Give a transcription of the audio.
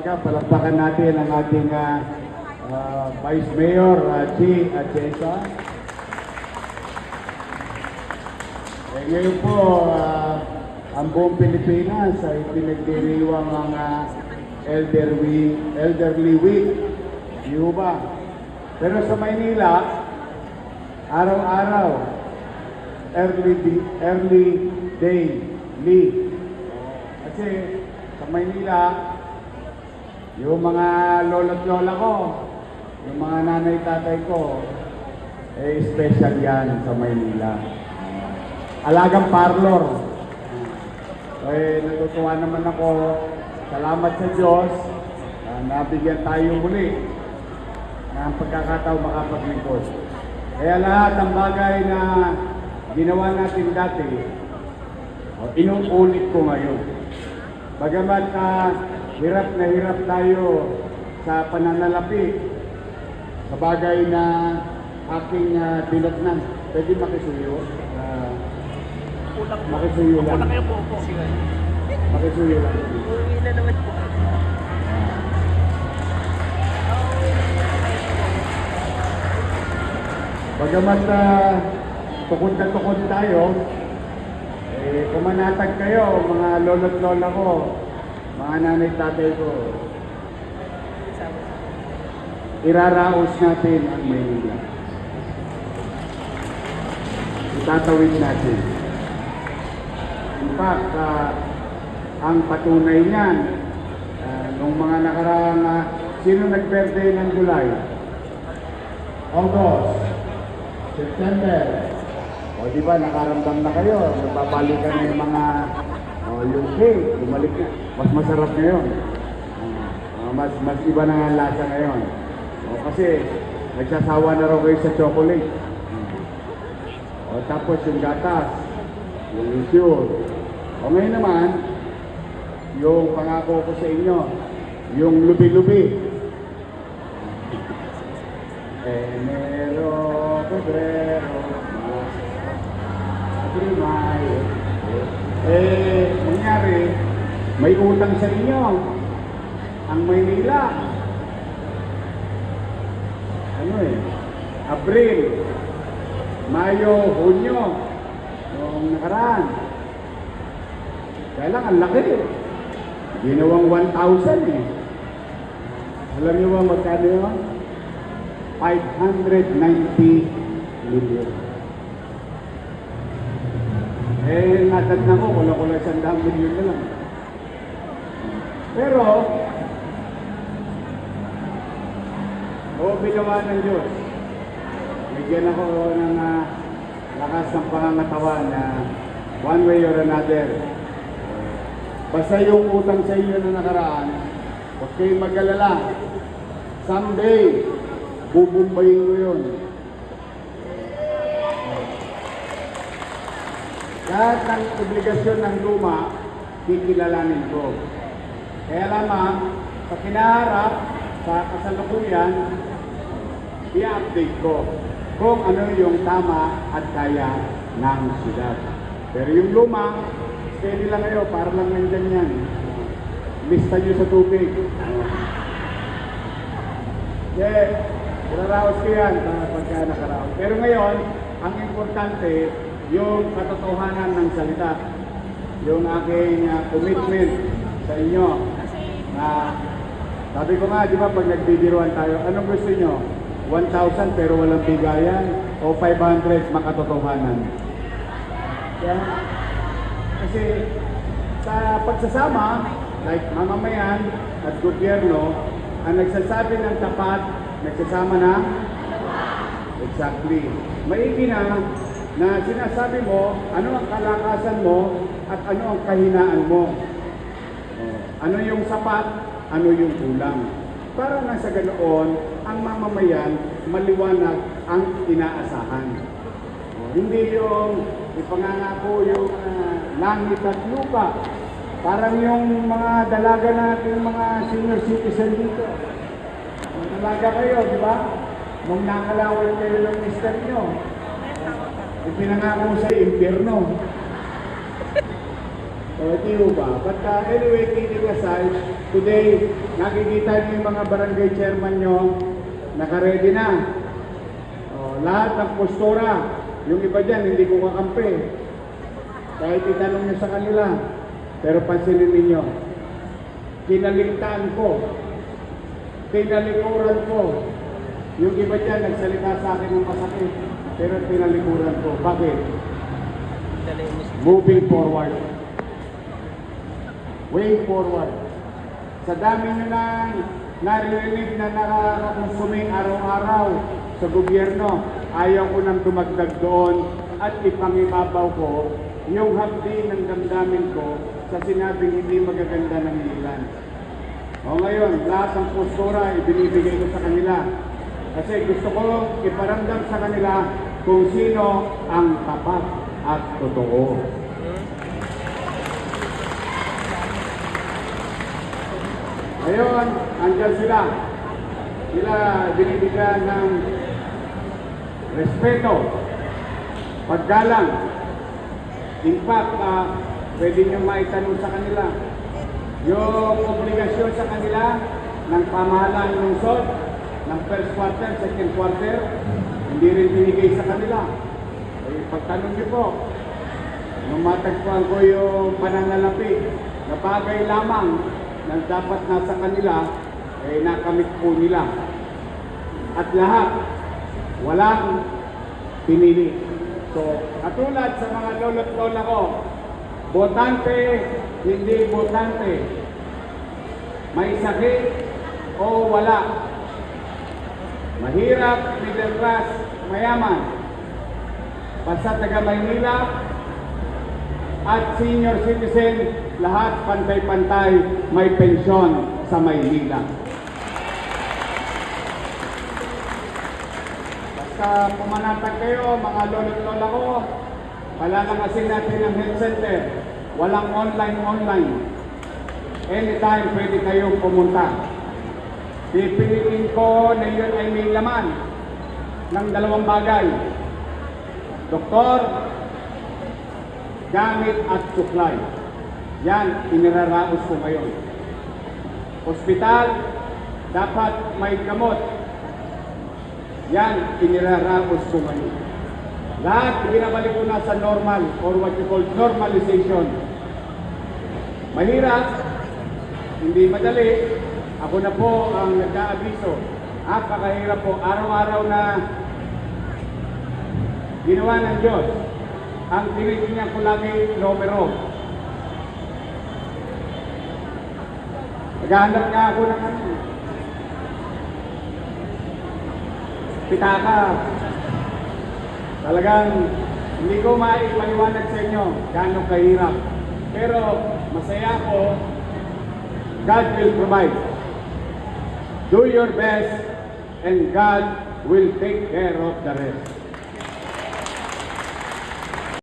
umaga. Palakpakan natin ang ating Vice Mayor, Chi Atienza. Ngayon po, ang buong Pilipinas ay pinagdiriwang ang Elderly Week. Di ba? Pero sa Maynila, araw-araw, early day leave. Kasi sa Maynila, yung mga lolo't lola ko, yung mga nanay tatay ko, special yan sa Maynila. Alagang parlor. Natutuwa naman ako. Salamat sa Diyos. Nabigyan tayo muli ng pagkakataon makapaglingkod. Kaya lahat ng bagay na ginawa natin dati, inuulit ko ngayon. Bagamat hirap na hirap tayo sa pananalapi sa bagay na aking dinatnan. Pwede makisuyo? Makisuyo lang. Muna kayo po. Makisuyo lang. Uwi na naman po. Bagamat tukod na tukod tayo, pumanatag kayo, mga lolo't lola ko, mga nanay tatay ko. Iraraos natin ang Maynila. Itatawid natin. In fact, ang patunay niyan, nung mga nakaraang, sino nag-birthday ng July? August, September. O di ba, nakaramdam na kayo, nagbabalikan na yung mga, yung cake, bumalik na. Mas masarap ngayon. Mas iba na nga ang lasa ngayon. Kasi, nagsasawa na raw kayo sa chocolate. Tapos yung gatas, yung insure. Ngayon naman, yung pangako ko sa inyo, yung lubi-lubi. Enero, Febrero, Abril, Mayo. Nangyari, may utang sa inyo. Ang Maynila. Abril, Mayo, Hunyo. Noong nakaraan. Kaya lang, ang laki. Ginawang 1,000 eh. Alam niyo ba magkano yun? 590 million. Natatnan ko, kulang-kulang 100 million na lang. Pero, binawa ng Diyos. Bigyan ako ng lakas ng pangangatawan na one way or another. Basta yung utang sa inyo na nakaraan, huwag kayong mag-alala. Someday, bubumbayin ko yun. Lahat ng obligasyon ng luma, kikilalanin ko. Kaya lamang, sa kinaharap, sa kasalukuyan, i-update ko kung ano yung tama at kaya ng siyudad. Pero yung luma, steady lang kayo, para lang nandyan yan. Lista nyo sa tubig. Iraraos ko yan pagka nakaraos. Pero ngayon, ang importante, yung katotohanan ng salita. Yung aking commitment sa inyo. Sabi ko nga, di ba, pag nagbibiruan tayo, anong gusto nyo? 1,000 pero walang bigayan o 500 makatotohanan. Kasi sa pagsasama, like mamamayan at gobyerno, ang nagsasabi ng tapat, nagsasama na? Exactly. Maigi na sinasabi mo, ano ang kalakasan mo at ano ang kahinaan mo. Ano yung sapat, ano yung kulang. Para na sa ganoon, ang mamamayan, maliwanag ang inaasahan. Hindi yung ipangangako yung langit at lupa. Parang yung mga dalaga natin, mga senior citizen dito. Dalaga kayo, di ba? Nung nakalawal kayo ng mister nyo, ipinangako sa impyerno. Di ba? But anyway, kidding aside, Today, nakikita niyo yung mga barangay chairman nyo, naka-ready na. Lahat ng postura, yung iba dyan, hindi ko kakampi. Kahit itanong niyo sa kanila. Pero pansinin ninyo, kinaligtaan ko, tinalikuran ko. Yung iba dyan, nagsalita sa akin ng masakit, pero tinalikuran ko. Bakit? Moving forward. Way forward. Sa dami nyo na naririnig na nakakonsuming araw-araw sa gobyerno, ayaw ko nang dumagdag doon at ipangibabaw ko yung hapdi ng damdamin ko sa sinabing hindi magaganda ng ilan. O ngayon, lahat ng postura ibinibigay ko sa kanila. Kasi gusto ko iparamdam sa kanila kung sino ang tapat at totoo. Ngayon, andyan sila. Sila binibigyan ng respeto, paggalang. In fact, pwede nyo maitanong sa kanila. Yung obligasyon sa kanila ng pamahalaan ng lungsod, ng first quarter, second quarter, hindi rin binigay sa kanila. Pagtanong nyo po, nung matagpuan ko yung pananalapi, na bagay lamang na dapat nasa kanila, nakamit po nila. At lahat, walang pinili. So, katulad sa mga lolo't lola ko, botante, hindi botante, may sakit o wala, mahirap, middle class, mayaman, basta taga Maynila at senior citizen, lahat pantay-pantay may pensyon sa Maynila. Basta pumanatag kayo, mga lolo't lola ko, palalakasin natin ang health center. Walang online. Anytime pwede kayong pumunta. Pipiliin ko na yun ay may laman ng dalawang bagay. Doktor, gamit at supply. Yan, iniraraos ko ngayon. Hospital, dapat may gamot. Yan, iniraraos ko ngayon. Lahat, binabalik ko na sa normal or what you call normalization. Mahirap, hindi madali. Ako na po ang nagka-abiso. Napakahirap po. Araw-araw na ginawa ng Diyos. Ang tinitingnan ko lagi, numero. Naghahanap nga ako ng pitaka. Talagang hindi ko maipaliwanag sa inyo gaano kahirap. Pero masaya ako, God will provide. Do your best and God will take care of the rest.